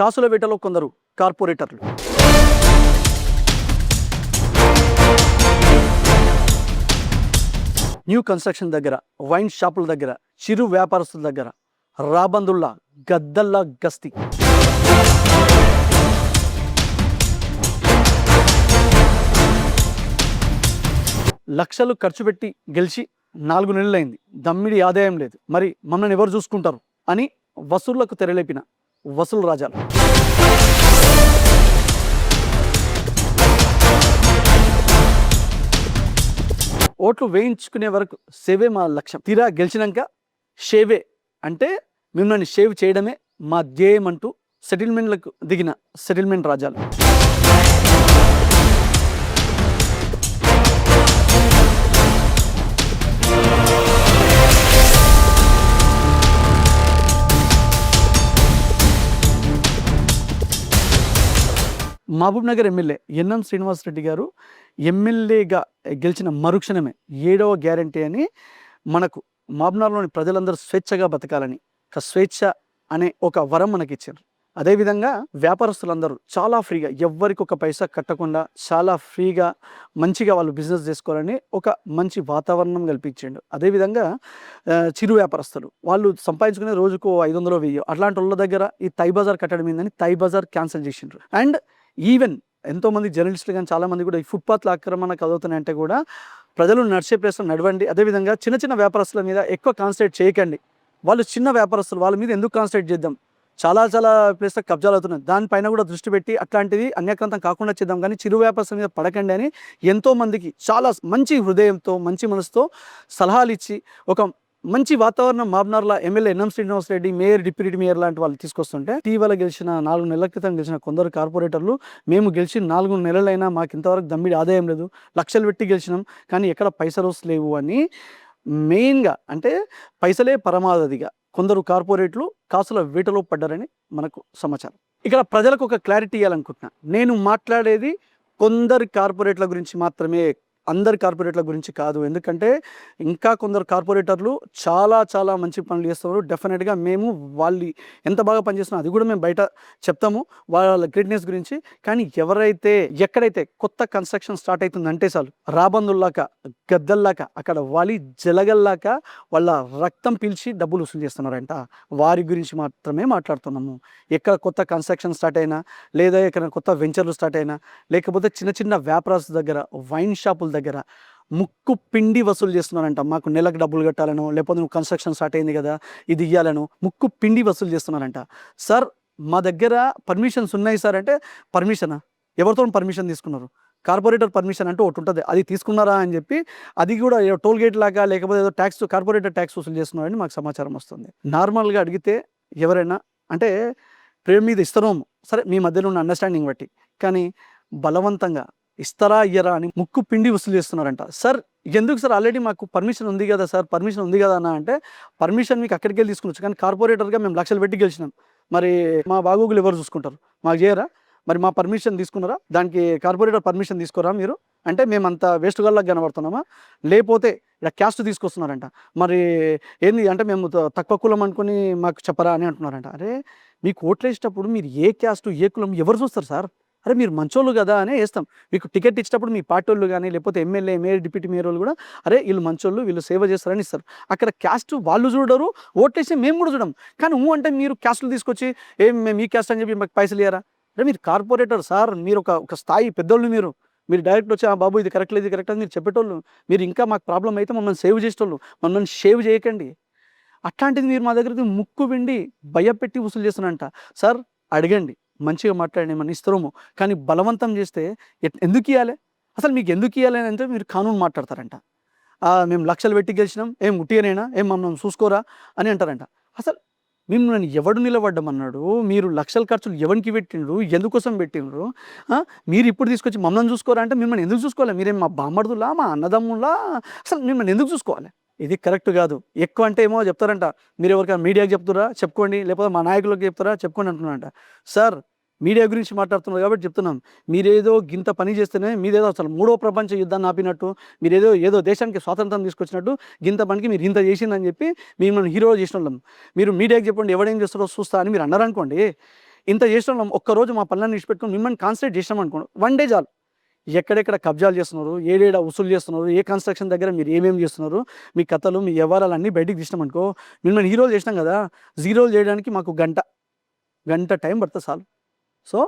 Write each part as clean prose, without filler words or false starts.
కాసుల వేటలో కొందరు కార్పొరేటర్లు. న్యూ కన్స్ట్రక్షన్ దగ్గర, వైన్ షాపుల దగ్గర, చిరు వ్యాపారస్తుల దగ్గర రాబందుల్లా గద్దల్లా గస్తీ. లక్షలు ఖర్చు పెట్టి గెలిచి 4 నెలలైంది, దమ్మిడి ఆదాయం లేదు, మరి మమ్మల్ని ఎవరు చూసుకుంటారు అని వసూళ్లకు తెరలేపిన వసూలు రాజాలు. ఓట్లు వేయించుకునే వరకు సేవే మా లక్ష్యం, తీరా గెలిచినాక షేవే అంటే మిమ్మల్ని షేవ్ చేయడమే మా ధ్యేయం అంటూ సెటిల్మెంట్లకు దిగిన సెటిల్మెంట్ రాజాలు. Mahabubnagar MLA NM Srinivasa Reddy గారు ఎమ్మెల్యేగా గెలిచిన మరుక్షణమే 7వ గ్యారంటీ అని మనకు మహబూబ్నగర్లోని ప్రజలందరూ స్వేచ్ఛగా బతకాలని స్వేచ్ఛ అనే ఒక వరం మనకి ఇచ్చారు. అదేవిధంగా వ్యాపారస్తులందరూ చాలా ఫ్రీగా, ఎవ్వరికి ఒక పైసా కట్టకుండా చాలా ఫ్రీగా మంచిగా వాళ్ళు బిజినెస్ చేసుకోవాలని ఒక మంచి వాతావరణం కల్పించిండు. అదేవిధంగా చిరు వ్యాపారస్తులు వాళ్ళు సంపాదించుకునే రోజుకు 500 1000 అట్లాంటి వాళ్ళ దగ్గర ఈ తై బజార్ కట్టడం ఏందని తై బజార్ క్యాన్సిల్ చేసిండ్రు. అండ్ ఈవెన్ ఎంతోమంది జర్నలిస్టులు కానీ చాలామంది కూడా ఈ ఫుట్పాత్ల ఆక్రమణ కదుగుతున్నాయంటే కూడా ప్రజలు నడిచే ప్లేస్లో నడవండి. అదేవిధంగా చిన్న చిన్న వ్యాపారస్తుల మీద ఎక్కువ కాన్సన్ట్రేట్ చేయకండి. వాళ్ళు చిన్న వ్యాపారస్తులు, వాళ్ళ మీద ఎందుకు కాన్సన్ట్రేట్ చేద్దాం? చాలా ప్లేస్లో కబ్జాలు అవుతున్నాయి, దానిపైన కూడా దృష్టి పెట్టి అట్లాంటిది అన్యాక్రాంతం కాకుండా చేద్దాం, కానీ చిరు వ్యాపారస్తుల మీద పడకండి అని ఎంతోమందికి చాలా మంచి హృదయంతో మంచి మనసుతో సలహాలు ఇచ్చి ఒక మంచి వాతావరణం మహబూబ్నగర్లో MLA NM Srinivasa Reddy, mayor, deputy mayor లాంటి వాళ్ళు తీసుకొస్తుంటే ఇటీవల గెలిచిన 4 నెలల క్రితం గెలిచిన కొందరు కార్పొరేటర్లు మేము గెలిచి 4 నెలలైనా మాకు ఇంతవరకు దమ్మిడి ఆదాయం లేదు, లక్షలు పెట్టి గెలిచినాం కానీ ఎక్కడ పైసలు లేవు అని మెయిన్గా అంటే పైసలే పరమావధిగా కొందరు కార్పొరేట్లు కాసుల వేటలో పడ్డారని మనకు సమాచారం. ఇక్కడ ప్రజలకు ఒక క్లారిటీ ఇవ్వాలనుకుంటున్నా, నేను మాట్లాడేది కొందరు కార్పొరేట్ల గురించి మాత్రమే, అందరి కార్పొరేట్ల గురించి కాదు. ఎందుకంటే ఇంకా కొందరు కార్పొరేటర్లు చాలా మంచి పనులు చేస్తున్నారు. డెఫినెట్గా మేము వాళ్ళు ఎంత బాగా పనిచేస్తున్నారో అది కూడా మేము బయట చెప్తాము వాళ్ళ గ్రేట్నెస్ గురించి. కానీ ఎవరైతే ఎక్కడైతే కొత్త కన్స్ట్రక్షన్ స్టార్ట్ అవుతుందంటే చాలు రాబందుల్లాక గద్దల్లాక అక్కడ వాలి జలగల్లాక వాళ్ళ రక్తం పీల్చి డబ్బులు వసూలు చేస్తున్నారంట. వారి గురించి మాత్రమే మాట్లాడుతున్నాము. ఎక్కడ కొత్త కన్స్ట్రక్షన్ స్టార్ట్ అయినా, లేదా ఎక్కడ కొత్త వెంచర్లు స్టార్ట్ అయినా, లేకపోతే చిన్న వ్యాపారస్తుల దగ్గర, వైన్ షాపుల దగ్గర ముక్కు పిండి వసూలు చేస్తున్నారంట. మాకు నెలకు డబ్బులు కట్టాలనో, లేకపోతే నువ్వు కన్స్ట్రక్షన్ స్టార్ట్ అయింది కదా ఇది ఇవ్వాలనో ముక్కు పిండి వసూలు చేస్తున్నారంట. సార్ మా దగ్గర పర్మిషన్స్ ఉన్నాయి సార్ అంటే, పర్మిషనా? ఎవరితో పర్మిషన్ తీసుకున్నారు? కార్పొరేటర్ పర్మిషన్ అంటూ ఒకటి ఉంటుంది, అది తీసుకున్నారా అని చెప్పి అది కూడా టోల్ గేట్ లాగా లేకపోతే ఏదో ట్యాక్స్ కార్పొరేటర్ ట్యాక్స్ వసూలు చేస్తున్నారని మాకు సమాచారం వస్తుంది. నార్మల్గా అడిగితే ఎవరైనా అంటే ప్రేమ మీద ఇస్తారో సరే మీ మధ్యలో ఉన్న అండర్స్టాండింగ్ బట్టి, కానీ బలవంతంగా ఇస్తారా ఇయ్యరా అని ముక్కు పిండి వసూలు చేస్తున్నారంట. సార్ ఎందుకు సార్? ఆల్రెడీ మాకు పర్మిషన్ ఉంది కదా సార్, పర్మిషన్ ఉంది కదా అన్న అంటే, పర్మిషన్ మీకు అక్కడికి వెళ్ళి తీసుకునొచ్చు, కానీ కార్పొరేటర్గా మేము లక్షలు పెట్టి గెలిచినాం, మరి మా బాగోగులు ఎవరు చూసుకుంటారు? మాకు చేయరా? మరి మా పర్మిషన్ తీసుకున్నారా? దానికి కార్పొరేటర్ పర్మిషన్ తీసుకోరా మీరు అంటే మేము అంత వేస్ట్ గల్లాగా కనబడుతున్నామా? లేకపోతే ఇలా క్యాస్ట్ తీసుకొస్తున్నారంట, మరి ఏంది అంటే మేము తక్కువ కులం అనుకుని మాకు చెప్పరా అని అంటున్నారంట. అరే మీకు ఓట్లు వేసేటప్పుడు మీరు ఏ క్యాస్ట్ ఏ కులం ఎవరు చూస్తారు సార్? అరే మీరు మంచోళ్ళు కదా అనే వేస్తాం. మీకు టికెట్ ఇచ్చేటప్పుడు మీ పార్టీ వాళ్ళు కానీ లేకపోతే ఎమ్మెల్యే, మేయర్, డిప్యూటీ మేయర్ వాళ్ళు కూడా అరే వీళ్ళు మంచోళ్ళు, వీళ్ళు సేవ చేస్తారని ఇస్తారు. అక్కడ క్యాస్ట్ వాళ్ళు చూడరు, ఓట్లేసి మేము కూడా చూడం. కానీ అంటే మీరు క్యాస్టులు తీసుకొచ్చి ఏం మేము ఈ క్యాస్ట్ అని చెప్పి మాకు పైసలు ఇయ్యారా? అంటే మీరు కార్పొరేటర్ సార్, మీరు ఒక స్థాయి పెద్దోళ్ళు, మీరు డైరెక్ట్ వచ్చి బాబు ఇది కరెక్ట్ లేదు, ఇది కరెక్ట్ అని మీరు చెప్పేటోళ్ళు. మీరు ఇంకా మాకు ప్రాబ్లం అయితే మమ్మల్ని సేవ్ చేసేటోళ్ళు, మమ్మల్ని షేవ్ చేయకండి. అట్లాంటిది మీరు మా దగ్గరికి ముక్కు విండి భయపెట్టి వసూలు చేస్తున్నారంట. సార్ అడగండి, మంచిగా మాట్లాడండి, మన ఇస్తారేమో, కానీ బలవంతం చేస్తే ఎందుకు ఇవ్వాలి? అసలు మీకు ఎందుకు ఇవ్వాలి అని అంటే మీరు కానూన్ మాట్లాడతారంట. మేము లక్షలు పెట్టి గెలిచినాం, ఏం ఉట్టిగానైనా, ఏం మమ్మల్ని చూసుకోరా అని అంటారంట. అసలు మిమ్మల్ని ఎవడు నిలబడ్డమన్నాడు? మీరు లక్షల ఖర్చులు ఎవరికి పెట్టిండ్రు? ఎందుకోసం పెట్టిండ్రు? మీరు ఇప్పుడు తీసుకొచ్చి మమ్మల్ని చూసుకోరా అంటే మిమ్మల్ని ఎందుకు చూసుకోవాలి? మీరేం మా బామ్మర్దులా, మా అన్నదమ్ములా? అసలు మిమ్మల్ని ఎందుకు చూసుకోవాలి? ఇది కరెక్ట్ కాదు. ఎక్కువ అంటే ఏమో చెప్తారంట, మీరు ఎవరికైనా మీడియాకి చెప్తారా చెప్పుకోండి, లేకపోతే మా నాయకులకు చెప్తారా చెప్పుకోండి అంటున్నారంట. సార్ మీడియా గురించి మాట్లాడుతున్నారు కాబట్టి చెప్తున్నాం, మీరేదో గింత పని చేస్తేనే మీరేదో అసలు 3వ ప్రపంచ యుద్ధాన్ని ఆపినట్టు, మీరేదో దేశానికి స్వాతంత్రం తీసుకొచ్చినట్టు గింత పనికి మీరు ఇంత చేసిందని చెప్పి మిమ్మల్ని హీరో చేసిన వాళ్ళం. మీరు మీడియాకి చెప్పండి ఎవడేం చేస్తారో చూస్తా అని మీరు అన్నారనుకోండి, ఇంత చేసినాం, ఒక్కరోజు మా పనులన్నీ ఇడిచిపెట్టుకొని మిమ్మల్ని కాన్సన్ట్రేట్ చేసినాం అనుకోండి, 1 డే చాలు. ఎక్కడెక్కడ కబ్జాలు చేస్తున్నారు, ఏడేడ వసూలు చేస్తున్నారు, ఏ కన్స్ట్రక్షన్ దగ్గర మీరు ఏమేమి చేస్తున్నారు, మీ కథలు, మీ వ్యవహారాలన్నీ బయటికి తీసినాం అనుకో, మిమ్మల్ని హీరోలు చేసినాం కదా, జీరోలు చేయడానికి మాకు గంట టైం పడుతుంది చాలు. సో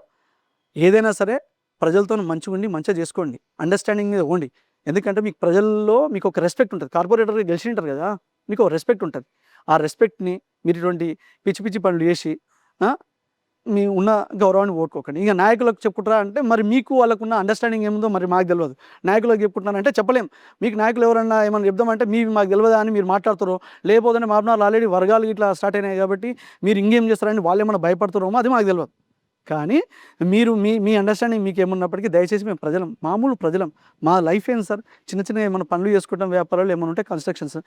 ఏదైనా సరే ప్రజలతో మంచిగా ఉండి మంచిగా చేసుకోండి, అండర్స్టాండింగ్ మీద పోండి. ఎందుకంటే మీకు ప్రజల్లో మీకు ఒక రెస్పెక్ట్ ఉంటుంది. కార్పొరేటర్గా గెలిచి ఉంటారు కదా, మీకు ఒక రెస్పెక్ట్ ఉంటుంది. ఆ రెస్పెక్ట్ని మీరు ఇటువంటి పిచ్చి పిచ్చి పనులు చేసి మీ ఉన్న గౌరవాన్ని ఓడుకోకండి. ఇక నాయకులకు చెప్పుకుంటారా అంటే మరి మీకు వాళ్ళకున్న అండర్స్టాండింగ్ ఏముందో మరి మాకు తెలియదు. నాయకులకు చెప్పుకుంటున్నారంటే చెప్పలేం. మీకు నాయకులు ఎవరన్నా ఏమన్నా చెప్దామంటే మాకు తెలియదా అని మీరు మాట్లాడుతారో, లేకపోతే మాబ్నార్లో ఆల్రెడీ వర్గాలు ఇట్లా స్టార్ట్ అయినాయి కాబట్టి మీరు ఇంకేం చేస్తారని వాళ్ళు ఏమన్నా భయపడుతున్నారో అది మాకు తెలియదు. కానీ మీరు మీ అండర్స్టాండింగ్ మీకు ఏమున్నప్పటికీ దయచేసి మేము మామూలు ప్రజలం. మా లైఫ్ ఏంటి సార్, చిన్న ఏమైనా పనులు చేసుకుంటాం, వ్యాపారాలు ఏమైనా ఉంటే కన్స్ట్రక్షన్స్,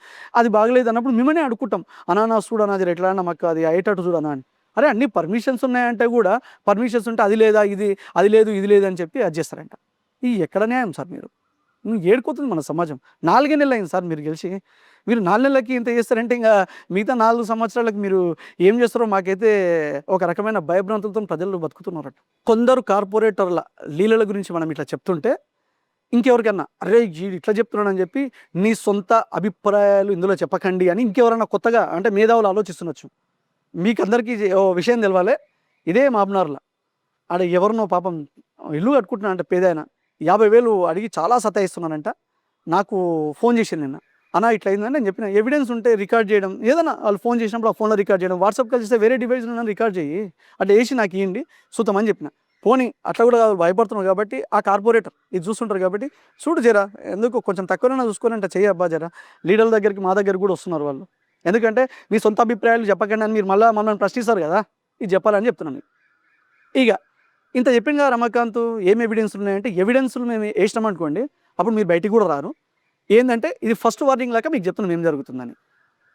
అది బాగలేదు అన్నప్పుడు మిమ్మల్ని అడుగుతాం, అనా చూడనా అది ఎట్లా అన్నా మాకు అది అయ్యేటట్టు చూడనా అని. అరే అన్ని పర్మిషన్స్ ఉన్నాయంటే కూడా పర్మిషన్స్ ఉంటే అది లేదా అది లేదు ఇది లేదు అని చెప్పి అది చేస్తారంట. ఈ ఎక్కడ న్యాయం సార్? మీరు ఏడుకోతుంది మన సమాజం. 4 నెలలు అయింది సార్ మీరు గెలిచి. మీరు 4 నెలలకి ఇంత చేస్తారంటే ఇంకా మిగతా 4 సంవత్సరాలకు మీరు ఏం చేస్తారో మాకైతే ఒక రకమైన భయభ్రాంతులతో ప్రజలు బతుకుతున్నారట. కొందరు కార్పొరేటర్ల లీలల గురించి మనం ఇట్లా చెప్తుంటే ఇంకెవరికన్నా అరే ఇట్లా చెప్తున్నాడని చెప్పి నీ సొంత అభిప్రాయాలు ఇందులో చెప్పకండి అని ఇంకెవరన్నా కొత్తగా అంటే మేధావులు ఆలోచిస్తుండొచ్చు. మీకు అందరికీ ఓ విషయం తెలవాలి, ఇదే మాబ్నార్లో ఆడ ఎవరినో పాపం ఇల్లు కట్టుకుంటున్నా అంటే పేదైనా 50,000 అడిగి చాలా సతాయిస్తున్నానంట. నాకు ఫోన్ చేసింది నిన్న, అన్నా ఇట్లా అయిందని నేను చెప్పిన. ఎవిడెన్స్ ఉంటే రికార్డ్ చేయడం, ఏదైనా వాళ్ళు ఫోన్ చేసినప్పుడు ఆ ఫోన్లో రికార్డ్ చేయడం, వాట్సాప్ కాల్ చేస్తే వేరే డివైస్ నన్ను రికార్డ్ చేయి, అట్లా వేసి నాకు ఇవ్వండి చూద్దామని చెప్పిన. పోనీ అట్లా కూడా భయపడుతున్నావు కాబట్టి ఆ కార్పొరేటర్ ఇది చూస్తుంటారు కాబట్టి చూడు జరా, ఎందుకు కొంచెం తక్కువైనా చూసుకొని అంటే చెయ్యి అబ్బా జరా. లీడర్ల దగ్గరికి మా దగ్గర కూడా వస్తున్నారు వాళ్ళు, ఎందుకంటే మీ సొంత అభిప్రాయాలు చెప్పకండి అని మీరు మమ్మల్ని ప్రశ్నిస్తారు కదా, ఇది చెప్పాలని చెప్తున్నాను. ఇక ఇంత చెప్పిన కదా రమాకాంత్, ఏం ఎవిడెన్స్లు ఉన్నాయంటే ఎవిడెన్స్లు మేము వేసినాం అనుకోండి, అప్పుడు మీరు బయటికి కూడా రారు. ఏంటంటే ఇది ఫస్ట్ వార్నింగ్ లాగా మీకు చెప్తున్నాం ఏం జరుగుతుందని.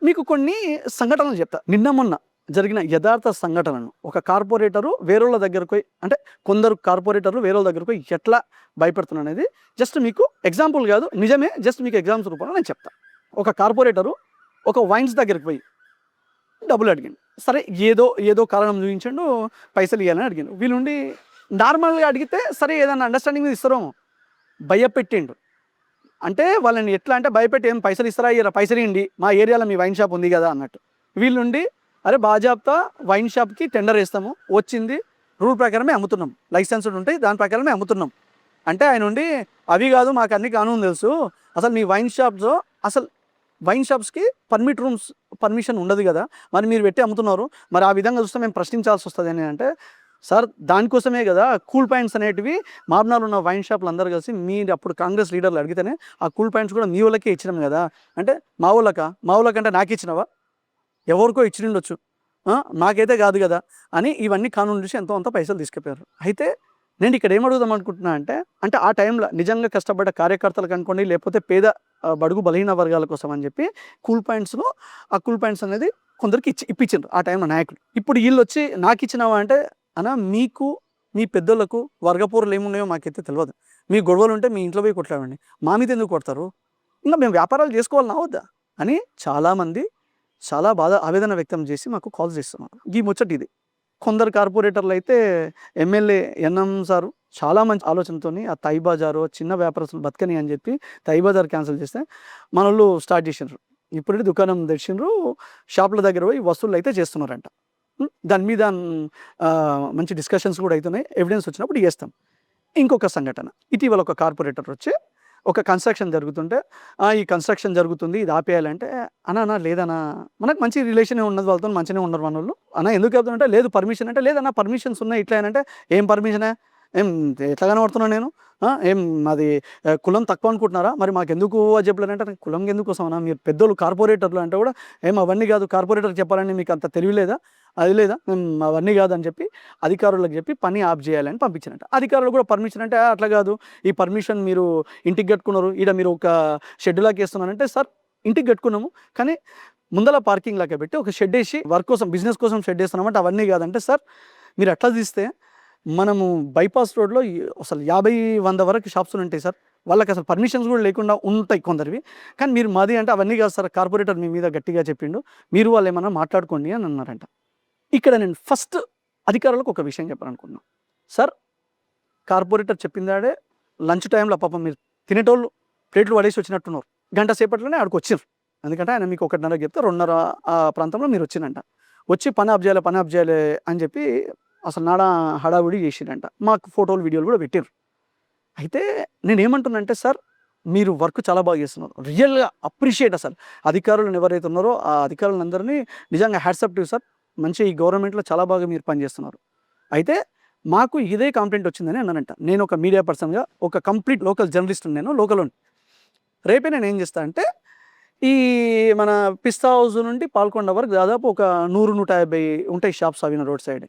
మీకు కొన్ని సంఘటనలు చెప్తా. నిన్న మొన్న జరిగిన యథార్థ సంఘటనను ఒక కార్పొరేటరు వేరేళ్ళ దగ్గరకు పోయి, అంటే కొందరు కార్పొరేటర్లు వేరేళ్ళ దగ్గరకు పోయి ఎట్లా భయపెడుతున్నా అనేది జస్ట్ మీకు ఎగ్జాంపుల్ కాదు, నిజమే, జస్ట్ మీకు ఎగ్జామ్స్ రూపంలో నేను చెప్తా. ఒక కార్పొరేటరు ఒక వైన్స్ దగ్గరికి పోయి డబ్బులు అడిగాను. సరే ఏదో కారణం చూపించండు, పైసలు ఇవ్వాలని అడిగాను. వీళ్ళుండి నార్మల్గా అడిగితే సరే ఏదన్నా అండర్స్టాండింగ్ మీద ఇస్తారేమో, భయపెట్టిండు. అంటే వాళ్ళని ఎట్లా అంటే భయపెట్టి ఏం పైసలు ఇస్తారా, పైసలు ఇవ్వండి, మా ఏరియాలో మీ వైన్ షాప్ ఉంది కదా అన్నట్టు. వీళ్ళుండి అరే బాజాబ్తా వైన్ షాప్కి టెండర్ వేస్తాము, వచ్చింది రూల్ ప్రకారమే అమ్ముతున్నాం, లైసెన్స్డ్ ఉంటాయి దాని ప్రకారమే అమ్ముతున్నాం అంటే ఆయన ఉండి అవి కాదు మాకు అన్ని కానూన్ తెలుసు, అసలు మీ వైన్ షాప్స్కి పర్మిషన్ ఉండదు కదా, మరి మీరు పెట్టి అమ్ముతున్నారు, మరి ఆ విధంగా చూస్తే మేము ప్రశ్నించాల్సి వస్తుంది అని. అంటే సార్ దానికోసమే కదా కూల్ పాయింట్స్ అనేటివి మాబ్నార్లో ఉన్న వైన్ షాపులు అందరూ కలిసి మీరు అప్పుడు కాంగ్రెస్ లీడర్లు అడిగితేనే ఆ కూల్ పాయింట్స్ కూడా మీ వాళ్ళకే ఇచ్చినాం కదా. అంటే మా వాళ్ళకంటే నాకు ఇచ్చినావా, ఎవరికో ఇచ్చిండొచ్చు, నాకైతే కాదు కదా అని ఇవన్నీ కానూన్ చూసి ఎంతో అంత పైసలు తీసుకెళ్ళారు. అయితే నేను ఇక్కడ ఏం అడుగుదాం అనుకుంటున్నా అంటే ఆ టైంలో నిజంగా కష్టపడ్డ కార్యకర్తలకు అనుకోండి, లేకపోతే పేద బడుగు బలహీన వర్గాల కోసం అని చెప్పి కూల్ పాయింట్స్ అనేది కొందరికి ఇప్పించారు ఆ టైంలో నాయకులు. ఇప్పుడు వీళ్ళు వచ్చి నాకు ఇచ్చినావా అంటే అన్నా మీకు మీ పెద్దోళ్ళకు వర్గపూర్లు ఏమున్నాయో మాకైతే తెలియదు, మీ గొడవలు ఉంటే మీ ఇంట్లో పోయి కొట్లాడండి, మా మీద ఎందుకు కొడతారు, ఇంకా మేము వ్యాపారాలు చేసుకోవాలన్నా వద్దా అని చాలామంది చాలా ఆవేదన వ్యక్తం చేసి మాకు కాల్స్ చేస్తున్నారు. ఈ ముచ్చటి ఇది. కొందరు కార్పొరేటర్లు అయితే ఎమ్మెల్యే ఎన్ఎం సారు చాలా మంచి ఆలోచనతో ఆ తై బజారు చిన్న వ్యాపారస్తులు బతకని అని చెప్పి తై బజార్ క్యాన్సిల్ చేస్తే మన వాళ్ళు స్టార్ట్ చేసినారు. ఇప్పుడు దుకాణం తెచ్చిండ్రు, షాపుల దగ్గర పోయి వసూళ్ళు అయితే చేస్తున్నారంట. దాని మీద మంచి డిస్కషన్స్ కూడా అవుతున్నాయి, ఎవిడెన్స్ వచ్చినప్పుడు చేస్తాం. ఇంకొక సంఘటన, ఇటీవల ఒక కార్పొరేటర్ వచ్చి ఒక కన్స్ట్రక్షన్ జరుగుతుంటే ఈ కన్స్ట్రక్షన్ జరుగుతుంది ఇది ఆపేయాలంటే అన్నా లేదన్నా మనకు మంచి రిలేషనే ఉన్నది, వాళ్ళతో మంచిగానే ఉన్నారు మన వాళ్ళు, అన్న ఎందుకు అవుతుందంటే లేదు పర్మిషన్ అంటే లేదన్నా పర్మిషన్స్ ఉన్నాయి ఇట్లా అంటే ఏం పర్మిషనే, ఏం ఎట్లా కనబడుతున్నాను నేను, ఏం అది కులం తక్కువ అనుకుంటున్నారా, మరి మాకు ఎందుకు అది చెప్పలేదంటే కులం ఎందుకు వస్తామన్నా, మీరు పెద్దోళ్ళు కార్పొరేటర్లు అంటే కూడా ఏం అవన్నీ కాదు, కార్పొరేటర్ చెప్పాలని మీకు అంత తెలియలేదా, అది లేదా, అవన్నీ కాదని చెప్పి అధికారులకు చెప్పి పని ఆఫ్ చేయాలని పంపించారంట. అధికారులు కూడా పర్మిషన్ అంటే అట్లా కాదు, ఈ పర్మిషన్ మీరు ఇంటికి కట్టుకున్నారు, ఈడ మీరు ఒక షెడ్లాకి వేస్తున్నారంటే సార్ ఇంటికి కట్టుకున్నాము కానీ ముందల పార్కింగ్ లాగా పెట్టి ఒక షెడ్ వేసి వర్క్ కోసం బిజినెస్ కోసం షెడ్ వేస్తున్నామంటే అవన్నీ కాదంటే సార్ మీరు అట్లా తీస్తే మనము బైపాస్ రోడ్లో అసలు 50-100 వరకు షాప్స్ ఉంటాయి సార్, వాళ్ళకి అసలు పర్మిషన్స్ కూడా లేకుండా ఉంటాయి కొందరివి, కానీ మీరు మాది అంటే అవన్నీ కాదు సార్, కార్పొరేటర్ మీ మీద గట్టిగా చెప్పిండు, మీరు వాళ్ళు ఏమన్నా మాట్లాడుకోండి అని అన్నారంట. ఇక్కడ నేను ఫస్ట్ అధికారులకు ఒక విషయం చెప్పాలనుకుంటున్నాం. సార్, కార్పొరేటర్ చెప్పిందాడే లంచ్ టైంలో పాపం మీరు తినేటోళ్ళు ప్లేట్లు పడేసి వచ్చినట్టున్నారు. గంట సేపట్లోనే ఆడికి వచ్చిర్రు. ఎందుకంటే ఆయన మీకు 1:30కి చెప్తే 2:30 ఆ ప్రాంతంలో మీరు వచ్చిందంట. వచ్చి పని ఆఫ్ చేయాలి అని చెప్పి అసలు నానా హడావుడి చేసిండంట. మాకు ఫోటోలు, వీడియోలు కూడా పెట్టిర్రు. అయితే నేనేమంటున్నానంటే సార్, మీరు వర్క్ చాలా బాగా చేస్తున్నారు. రియల్‌గా అప్రిషియేట్ అసలు. అధికారులను ఎవరైతే ఉన్నారో ఆ అధికారులందరినీ నిజంగా hats off to you sir. మంచి ఈ గవర్నమెంట్‌లో చాలా బాగా మీరు పనిచేస్తున్నారు. అయితే మాకు ఇదే కంప్లెయింట్ వచ్చిందని అన్నానంట. నేను ఒక మీడియా పర్సన్‌గా ఒక కంప్లీట్ లోకల్ జర్నలిస్ట్‌ని నేను లోకలోని. రేపే నేనేం చేస్తా అంటే ఈ మన పిస్తా హౌస్ నుండి పాల్కొండ వరకు దాదాపు ఒక 100, 150 ఉంటాయి షాప్స్ అవి రోడ్ సైడ్.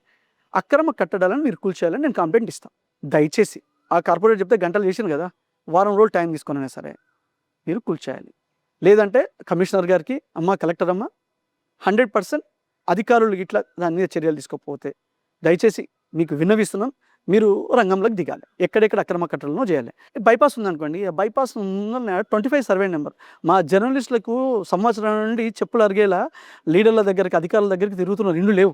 అక్రమ కట్టడాలను మీరు కూల్చేయాలని నేను కంప్లెయింట్ ఇస్తా. దయచేసి ఆ కార్పొరేట్ చెప్తే గంటలు చేసింది కదా! వారం రోజులు టైం తీసుకొనైనా సరే మీరు కూల్చేయాలి. లేదంటే కమిషనర్ గారికి, అమ్మ కలెక్టర్ అమ్మ 100% అధికారులు ఇట్లా దాని మీద చర్యలు తీసుకోకపోతే దయచేసి మీకు విన్నవిస్తున్నాం. మీరు రంగంలోకి దిగాలి. ఎక్కడెక్కడ అక్రమ కట్టడలను చేయాలి. బైపాస్ ఉందనుకోండి, ఆ బైపాస్ ముందున్న 25 సర్వే నెంబర్. మా జర్నలిస్టులకు సంవత్సరం నుండి చెప్పులు అరిగేలా లీడర్ల దగ్గరికి, అధికారుల దగ్గరికి తిరుగుతున్నారు. ఇండ్లు లేవు.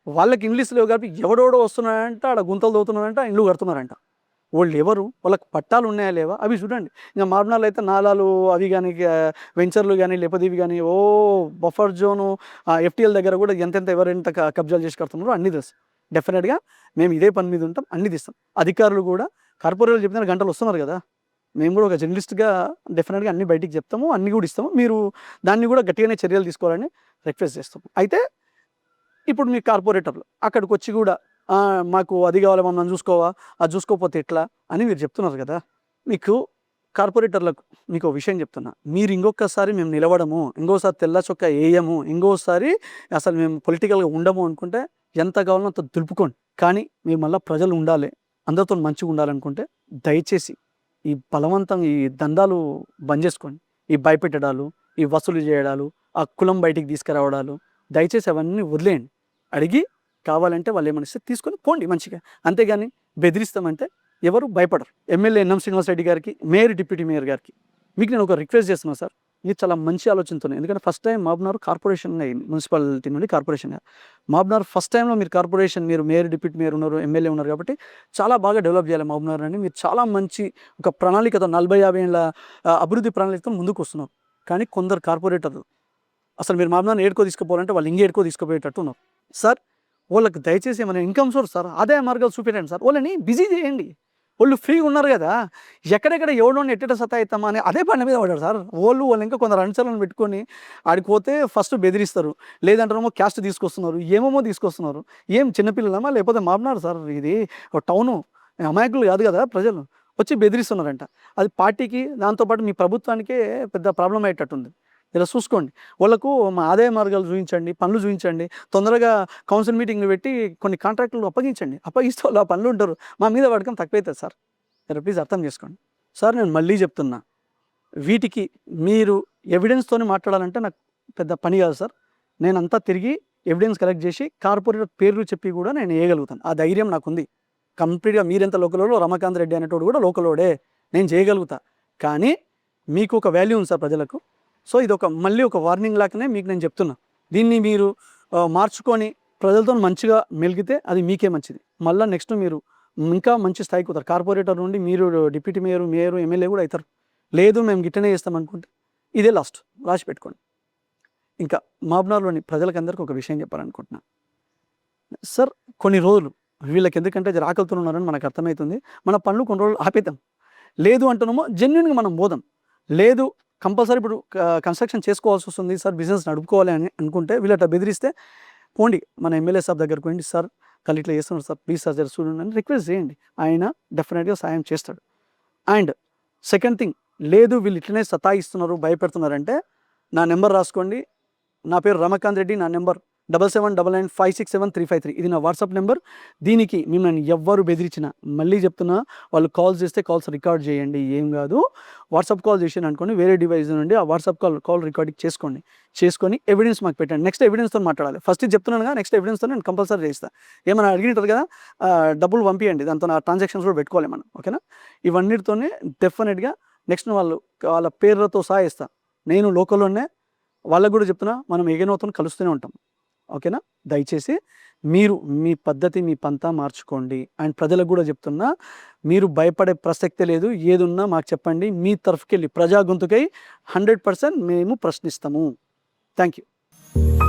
వాళ్ళకి ఇండ్లు లేవు కాబట్టి ఎవడోడో వస్తున్నాడంట, ఆడ గుంతలు తవ్వుతున్నాడంట, ఇండ్లు కడుతున్నారంట. వాళ్ళు ఎవరు? వాళ్ళకి పట్టాలు ఉన్నాయా లేవా? అవి చూడండి. ఇంక మాబ్నార్‌లో అయితే నాలాలు అవి గాని, వెంచర్లు గాని, లేకపోతే ఇవి గాని బఫర్ జోను, ఎఫ్టీఎల్ దగ్గర కూడా ఎంతెంత ఎవరెంత కబ్జాలు చేసి కడుతున్నారో అన్నీ తెలుసు. డెఫినెట్‌గా మేము ఇదే పని మీద ఉంటాం. అన్నీ తీస్తాం. అధికారులు కూడా కార్పొరేటర్లు చెప్పిన గంటలు వస్తున్నారు కదా! మేము కూడా ఒక జర్నలిస్ట్‌గా డెఫినెట్‌గా అన్నీ బయటికి చెప్తాము. అన్నీ కూడా ఇస్తాము. మీరు దాన్ని కూడా గట్టిగానే చర్యలు తీసుకోవాలని రిక్వెస్ట్ చేస్తాము. అయితే ఇప్పుడు మీ కార్పొరేటర్లు అక్కడికొచ్చి కూడా మాకు అది కావాలి, మమ్మల్ని చూసుకోవా, అది చూసుకోకపోతే ఎట్లా అని మీరు చెప్తున్నారు కదా! మీకు కార్పొరేటర్లకు మీకో విషయం చెప్తున్నా. మీరు ఇంకొకసారి మేము నిలవడము, ఇంకోసారి తెల్ల చొక్కా ఎయము, ఇంకోసారి అసలు మేము పొలిటికల్‌గా ఉండము అనుకుంటే ఎంత కావాలో అంత దులుపుకోండి. కానీ మీరు మళ్ళా ప్రజలు ఉండాలి, అందరితో మంచిగా ఉండాలనుకుంటే దయచేసి ఈ బలవంతం ఈ దందాలు బంద్ చేసుకోండి. ఈ భయపెట్టడాలు, ఈ వసూలు చేయడాలు, ఆ కులం బయటికి తీసుకురావడాలు దయచేసి అవన్నీ వదిలేయండి. అడిగి కావాలంటే వాళ్ళు ఏమన్నా ఇస్తే తీసుకొని పోండి మంచిగా. అంతేగాని బెదిరిస్తామంటే ఎవరు భయపడరు. ఎమ్మెల్యే ఎన్ఎం శ్రీనివాస్ రెడ్డి గారికి, మేయర్, డిప్యూటీ మేయర్ గారికి మీకు నేను ఒక రిక్వెస్ట్ చేస్తున్నాను సార్. ఇది చాలా మంచి ఆలోచనతోనే. ఎందుకంటే ఫస్ట్ టైం మాబ్నార్ కార్పొరేషన్‌గా అయింది. మున్సిపాలిటీ నుండి కార్పొరేషన్‌గా. మాబ్నార్ ఫస్ట్ టైంలో మీరు కార్పొరేషన్, మీరు మేయర్, డిప్యూటీ మేయర్ ఉన్నారు, ఎమ్మెల్యే ఉన్నారు కాబట్టి చాలా బాగా డెవలప్ చేయాలి మాబ్నార్‌ని. మీరు చాలా మంచి ఒక ప్రణాళికతో 40, 50 ఏళ్ల అభివృద్ధి ప్రణాళికతో ముందుకు వస్తున్నారు. కానీ కొందరు కార్పొరేటర్లు అసలు మీరు మాబ్నార్‌ని ఏడుకో తీసుకుపోవాలంటే వాళ్ళు ఇంకేడుకో తీసుకుపోయేటట్టు ఉన్నారు. సార్, వాళ్ళకి దయచేసి ఏమైనా ఇన్‌కమ్ సోర్స్ సార్, ఆదాయ మార్గాలు చూపెట్టండి సార్. వాళ్ళని బిజీ చేయండి. వాళ్ళు ఫ్రీగా ఉన్నారు కదా! ఎక్కడెక్కడ ఎవడోని ఎట్టెట్ట సతాయిస్తామా అని అదే బండ మీద పడ్డారు సార్. వాళ్ళు ఇంకా కొందరు అనుచరులను పెట్టుకొని ఆడికి పోతే ఫస్ట్ బెదిరిస్తారు. లేదంటేనేమో క్యాస్ట్ తీసుకొస్తున్నారు. ఏమేమో తీసుకొస్తున్నారు. ఏం చిన్నపిల్లలమా లేకపోతే మాబ్నార్ సార్ ఇది ఒక టౌను. అమాయకులు కాదు కదా ప్రజలు. వచ్చి బెదిరిస్తున్నారంట. అది పార్టీకి దాంతో పాటు మీ ప్రభుత్వానికే పెద్ద ప్రాబ్లమ్ అయ్యేటట్టుంది. ఇలా చూసుకోండి. వాళ్ళకు మా ఆదాయ మార్గాలు చూయించండి, పనులు చూయించండి. తొందరగా కౌన్సిల్ మీటింగ్‌లు పెట్టి కొన్ని కాంట్రాక్టులు అప్పగించండి. అప్పగిస్తే వాళ్ళు ఆ పనులు ఉంటారు. మా మీద పడకం తక్కువైతది సార్. మీరు ప్లీజ్ అర్థం చేసుకోండి. సార్, నేను మళ్ళీ చెప్తున్నా. వీటికి మీరు ఎవిడెన్స్‌తోని మాట్లాడాలంటే నాకు పెద్ద పని కాదు సార్. నేనంతా తిరిగి ఎవిడెన్స్ కలెక్ట్ చేసి కార్పొరేటర్ పేర్లు చెప్పి కూడా నేను ఏయగలుగుతాను. ఆ ధైర్యం నాకుంది. కంప్లీట్‌గా మీరెంత లోకలోడో రమాకాంత్ రెడ్డి అనేటోడు కూడా లోకలోడే. నేను చేయగలుగుతా. కానీ మీకు ఒక వాల్యూ ఉంది సార్ ప్రజలకు. సో ఇదొక మళ్ళీ ఒక వార్నింగ్ లాగానే మీకు నేను చెప్తున్నా. దీన్ని మీరు మార్చుకొని ప్రజలతో మంచిగా మెలిగితే అది మీకే మంచిది. మళ్ళా నెక్స్ట్ మీరు ఇంకా మంచి స్థాయికి పోతారు. కార్పొరేటర్ నుండి మీరు డిప్యూటీ మేయర్, ఎమ్మెల్యే కూడా అవుతారు. లేదు మేము గిట్టనే చేస్తాం అనుకుంటే ఇదే లాస్ట్. రాసి పెట్టుకోండి. ఇంకా మాబ్నార్‌లోని ప్రజలకందరికీ ఒక విషయం చెప్పాలనుకుంటున్నా. సార్, కొన్ని రోజులు వీళ్ళకి ఎందుకంటే జర ఆకలితో ఉన్నారని మనకు అర్థమవుతుంది. మన పనులు కొన్ని రోజులు ఆపేద్దాం. లేదు అంటున్నామో జెన్యూన్‌గా మనం పోదాం. లేదు కంపల్సరీ ఇప్పుడు కన్స్ట్రక్షన్ చేసుకోవాల్సి వస్తుంది సార్, బిజినెస్ నడుపుకోవాలి అని అనుకుంటే వీళ్ళట బెదిరిస్తే పోండి మన ఎమ్మెల్యే సాబ్ దగ్గరికి పోండి. సార్ వాళ్ళు ఇట్లా చేస్తున్నారు సార్, ప్లీజ్ సార్ జర చూడండి అని రిక్వెస్ట్ చేయండి. ఆయన డెఫినెట్‌గా సాయం చేస్తాడు. అండ్ సెకండ్ థింగ్, లేదు వీళ్ళు ఇట్లనే సతాయిస్తున్నారు, భయపెడుతున్నారంటే నా నెంబర్ రాసుకోండి. నా పేరు రమాకాంత్ రెడ్డి. నా నెంబర్ 7799567353. ఇది నా వాట్సాప్ నెంబర్. దీనికి మిమ్మల్ని ఎవ్వరు బెదిరించినా మళ్ళీ చెప్తున్నా, వాళ్ళు కాల్స్ చేస్తే కాల్స్ రికార్డ్ చేయండి. ఏం కాదు, వాట్సాప్ కాల్ చేసాను అనుకోండి, వేరే డివైస్ నుండి ఆ వాట్సాప్ కాల్ రికార్డింగ్ చేసుకొని ఎవిడెన్స్ మాకు పెట్టండి. నెక్స్ట్ ఎవిడెన్స్తో మాట్లాడాలి. ఫస్ట్ చెప్తున్నాను కదా, నెక్స్ట్ ఎవిడెన్స్తో నేను కంపల్సరీ చేస్తాను. ఏమైనా అడిగినట్టు కదా డబ్బులు పంపించండి, దాంతో నా ట్రాన్సాక్షన్స్ కూడా పెట్టుకోవాలి మనం. ఓకేనా? ఇవన్నిటితోనే డెఫినెట్గా నెక్స్ట్ వాళ్ళ పేర్లతో సహా ఇస్తాను. నేను లోకల్లోనే వాళ్ళకు కూడా చెప్తున్నా, మనం ఎగనవుతో కలుస్తూనే ఉంటాం. ఓకేనా? దయచేసి మీరు మీ పద్ధతి, మీ పంతా మార్చుకోండి. అండ్ ప్రజలకు కూడా చెప్తున్నా, మీరు భయపడే ప్రసక్తే లేదు. ఏదున్నా మాకు చెప్పండి. మీ తరఫుకెళ్ళి ప్రజా గొంతుకై 100% మేము ప్రశ్నిస్తాము. Thank you.